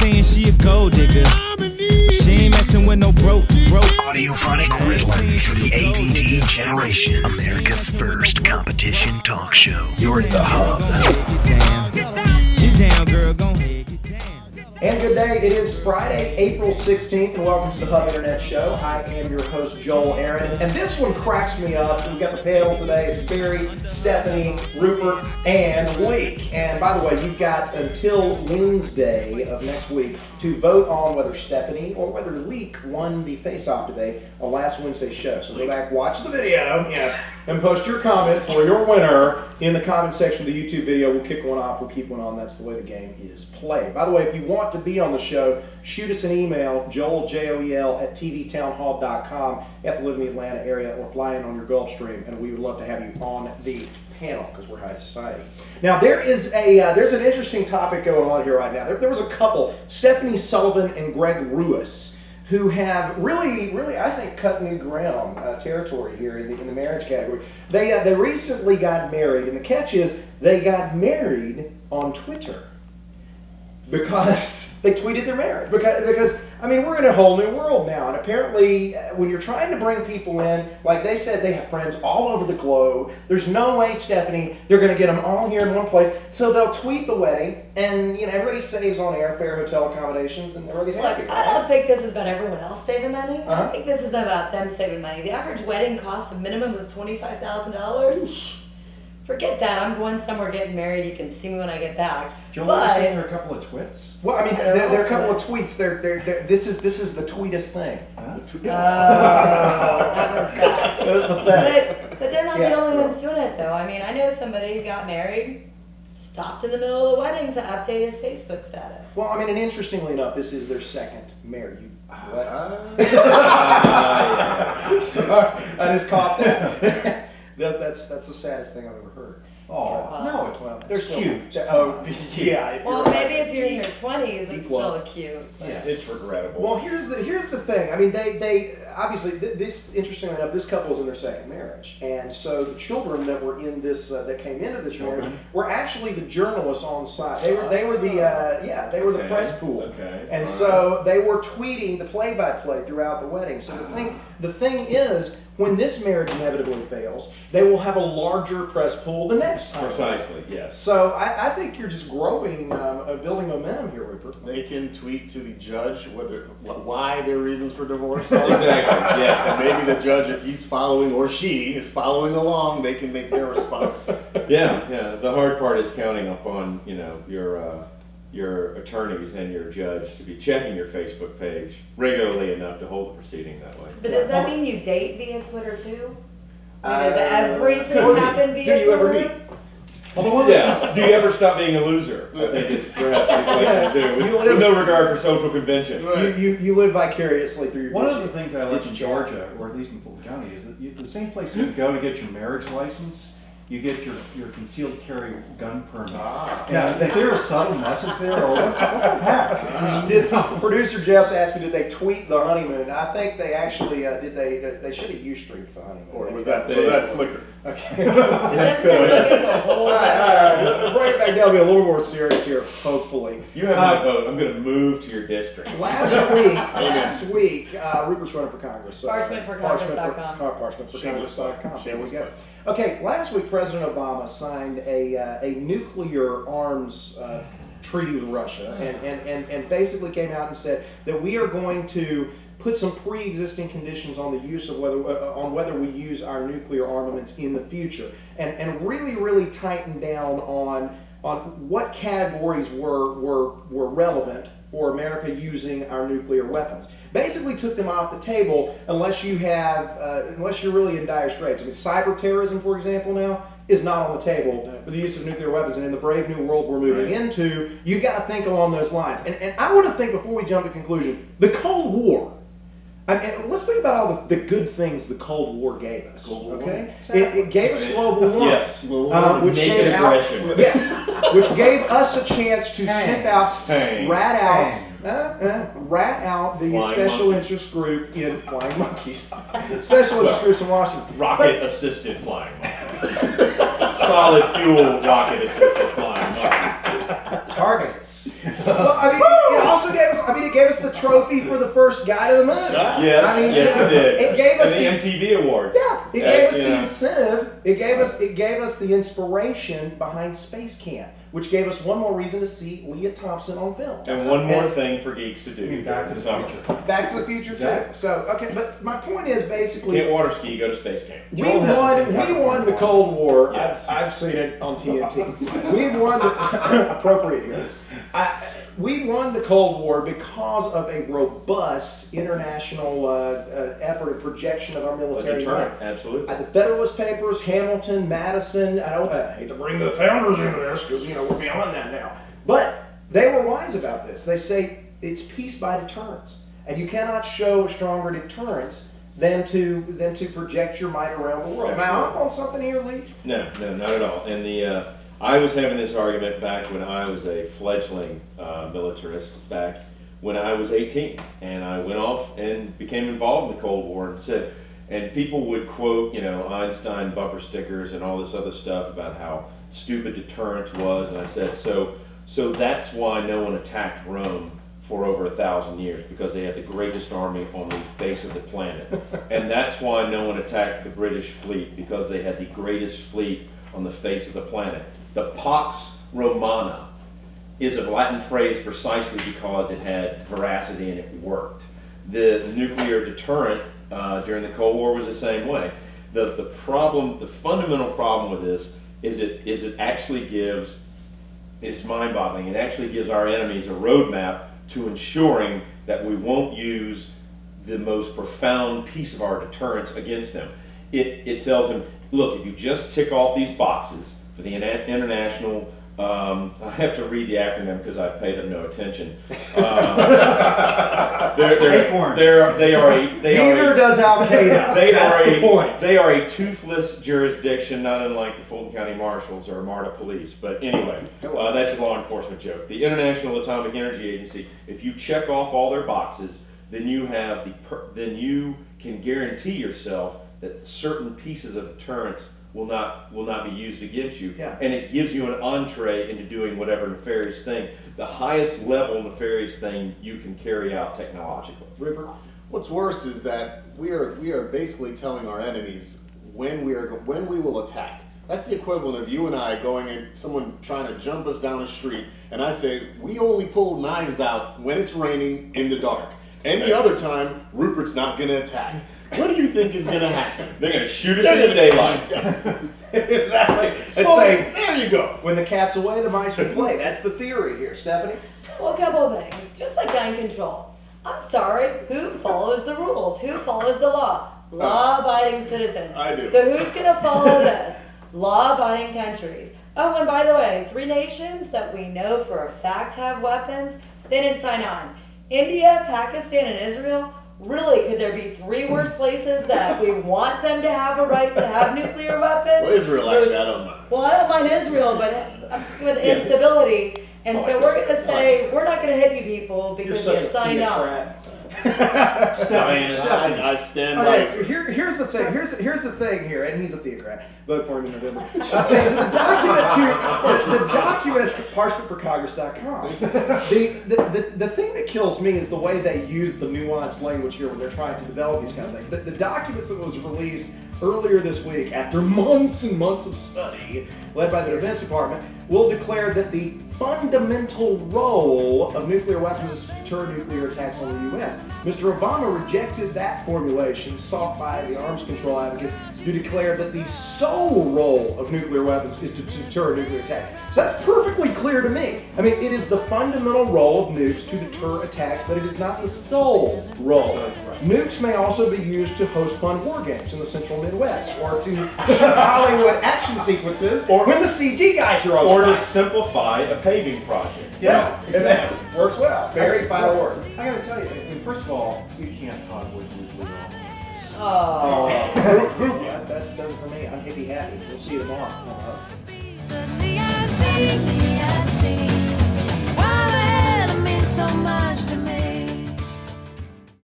saying she a gold digger. She ain't messing with no broke. Audiophonic Ritalin for the ADD generation. America's first competition talk show. You're in the hub. Get down, girl. Go ahead. Get down. And good day, it is Friday, April 16th, and welcome to the Hub Internet Show. I am your host, Joel Aaron, and this one cracks me up. We've got the panel today. It's Barry, Stephanie, Rupert, and Leek. And by the way, you've got until Wednesday of next week to vote on whether Stephanie or whether Leek won the face-off debate on last Wednesday's show. So go back, watch the video, yes, and post your comment for your winner in the comment section of the YouTube video. We'll kick one off, we'll keep one on. That's the way the game is played. By the way, if you want to be on the show, shoot us an email, Joel, J-O-E-L, at tvtownhall.com. You have to live in the Atlanta area or fly in on your Gulfstream, and we would love to have you on the panel because we're high society. Now, there's an interesting topic going on here right now. There was a couple, Stephanie Sullivan and Greg Ruiz, who have really, I think, cut new ground territory here in the marriage category. They recently got married, and the catch is they got married on Twitter because they tweeted their marriage. Because I mean, we're in a whole new world now, and apparently when you're trying to bring people in, like they said, they have friends all over the globe. There's no way, Stephanie, they're going to get them all here in one place. So they'll tweet the wedding, and everybody saves on airfare, hotel accommodations, and everybody's happy. Look, I don't think this is about everyone else saving money. I think this is about them saving money. The average wedding costs a minimum of $25,000. Forget that. I'm going somewhere getting married. You can see me when I get back. Joel was saying there are a couple of twits. Well, I mean, there are a couple of tweets. This is the tweetest thing. That was bad. It was pathetic. But they're not the only ones doing it, though. I mean, I know somebody who got married, stopped in the middle of the wedding to update his Facebook status. Well, I mean, and interestingly enough, this is their second marriage. Sorry, I just caught that. That's the saddest thing I've ever heard. Oh, no, it's they're cute. Yeah. Well, maybe if you're in your 20s, it's still cute. Yeah, it's regrettable. Well, here's the thing. I mean, they obviously this interestingly enough, this couple is in their second marriage, and so the children that were in this that came into this marriage were actually the journalists on site. They were the press pool, and so they were tweeting the play-by-play throughout the wedding. So the thing is, when this marriage inevitably fails, they will have a larger press pool the next time. Precisely, yes. So I think you're just growing, building momentum here, Rupert. They can tweet to the judge why their reasons for divorce. Exactly, yes. And maybe the judge, if he's following or she is following along, they can make their response. Yeah. The hard part is counting upon your attorneys and your judge to be checking your Facebook page regularly enough to hold the proceeding that way. But does that mean you date via Twitter too? Does everything happen via Twitter? Do you ever meet? Yes. Do you ever stop being a loser? I think it's perhaps the question too. With no regard for social convention. You live vicariously through your One of the things I like in Georgia, or at least in Fulton County, is that the same place you go to get your marriage license, you get your concealed carry gun permit. Now, is there a subtle message there, or what the heck? Did producer Jeff's asking, did they tweet the honeymoon? I think they actually did. They should have Ustreamed the honeymoon. Or was that Flickr? Okay. That sounds like it's a whole. All right. Bring it back down. Be a little more serious here, hopefully. You have my vote. I'm going to move to your district. Last week, Rupert's running for Congress. ParchmentForCongress.com. ParchmentForCongress.com. There we go. Okay, last week President Obama signed a nuclear arms treaty with Russia, and basically came out and said that we are going to put some pre-existing conditions on the use of whether we use our nuclear armaments in the future, and really tighten down on what categories were relevant for America using our nuclear weapons. Basically took them off the table unless you're really in dire straits. I mean, cyber terrorism, for example, now is not on the table for the use of nuclear weapons. And in the brave new world we're moving into, you've got to think along those lines. And I want to think, before we jump to conclusion, the Cold War. And let's think about all the good things the Cold War gave us. Okay, it gave us global warming, yes, which gave which gave us a chance to sniff out, rat out the special interest group in flying monkeys, special interest groups in Washington, rocket-assisted flying monkeys, solid fuel rocket-assisted flying monkeys. Targets. Well, I mean, it also gave it gave us the trophy for the first guy to the moon. Yes, I mean, yes, it did. It gave us and the MTV Awards. Yeah, it gave us the incentive. It gave us the inspiration behind Space Camp, which gave us one more reason to see Leah Thompson on film. And one more thing for geeks to do. Back to the future. Back to the Future too. So okay, but my point is basically Can't water ski, go to Space Camp. we won the Cold War. Yes. I've seen it on TNT. We've won the appropriate here. We won the Cold War because of a robust international effort and projection of our military might. Absolutely. The Federalist Papers, Hamilton, Madison. I hate to bring the founders into this because we're beyond that now. But they were wise about this. They say it's peace by deterrence, and you cannot show a stronger deterrence than to project your might around the world. Am I off on something here, Lee? No, not at all. And I was having this argument back when I was a fledgling militarist, back when I was 18, and I went off and became involved in the Cold War and people would quote, Einstein bumper stickers and all this other stuff about how stupid deterrence was, and I said, so that's why no one attacked Rome for over 1,000 years, because they had the greatest army on the face of the planet. And that's why no one attacked the British fleet, because they had the greatest fleet on the face of the planet. The Pax Romana is a Latin phrase precisely because it had veracity and it worked. The nuclear deterrent during the Cold War was the same way. The fundamental problem with this is it actually gives, it's mind-boggling, it actually gives our enemies a roadmap to ensuring that we won't use the most profound piece of our deterrence against them. It tells them, look, if you just tick off these boxes for the international, I have to read the acronym because I paid them no attention. Neither does Al Qaeda. That's the point. They are a toothless jurisdiction, not unlike the Fulton County Marshals or MARTA Police. But anyway, that's a law enforcement joke. The International Atomic Energy Agency. If you check off all their boxes, then you can guarantee yourself that certain pieces of deterrence will not be used against you, and it gives you an entree into doing whatever nefarious thing, the highest level nefarious thing you can carry out technologically. Rupert? What's worse is that we are basically telling our enemies when we will attack. That's the equivalent of you and I going and someone trying to jump us down the street, and I say we only pull knives out when it's raining in the dark. Any other time, Rupert's not going to attack. What do you think is going to happen? They're going to shoot us in the daylight. Exactly. There you go. When the cat's away, the mice will play. That's the theory here. Stephanie? Well, a couple of things. Just like gun control. I'm sorry, who follows the rules? Who follows the law? Law-abiding citizens. I do. So who's going to follow this? Law-abiding countries. Oh, and by the way, 3 nations that we know for a fact have weapons, they didn't sign on. India, Pakistan, and Israel. Really, could there be 3 worse places that we want them to have a right to have nuclear weapons? Well, Israel, actually, I don't mind. Well, I don't mind Israel, but I'm with instability. And so we're going to say, we're not going to hit you people because you signed on. I stand by. Okay, here's the thing. Here's the thing here, and he's a theocrat. Vote for him in November. Okay, so the document, parchmentforcongress.com. The thing that kills me is the way they use the nuanced language here when they're trying to develop these kind of things. The documents that was released earlier this week, after months and months of study, led by the Defense Department, will declare that the fundamental role of nuclear weapons is to deter nuclear attacks on the U.S. Mr. Obama rejected that formulation sought by the arms control advocates to declare that the sole role of nuclear weapons is to deter nuclear attack. So that's perfectly clear to me. I mean, it is the fundamental role of nukes to deter attacks, but it is not the sole role. Nukes may also be used to host fun war games in the central Midwest, or to shoot Hollywood action sequences, or when the CG guys are on or to strike. simplify a paving project. Yeah, and that works well. Very final word. I gotta tell you, I mean, first of all, you can't talk with nuclear arms. That does it for me. I'm hippie happy. We'll see you tomorrow. Suddenly I see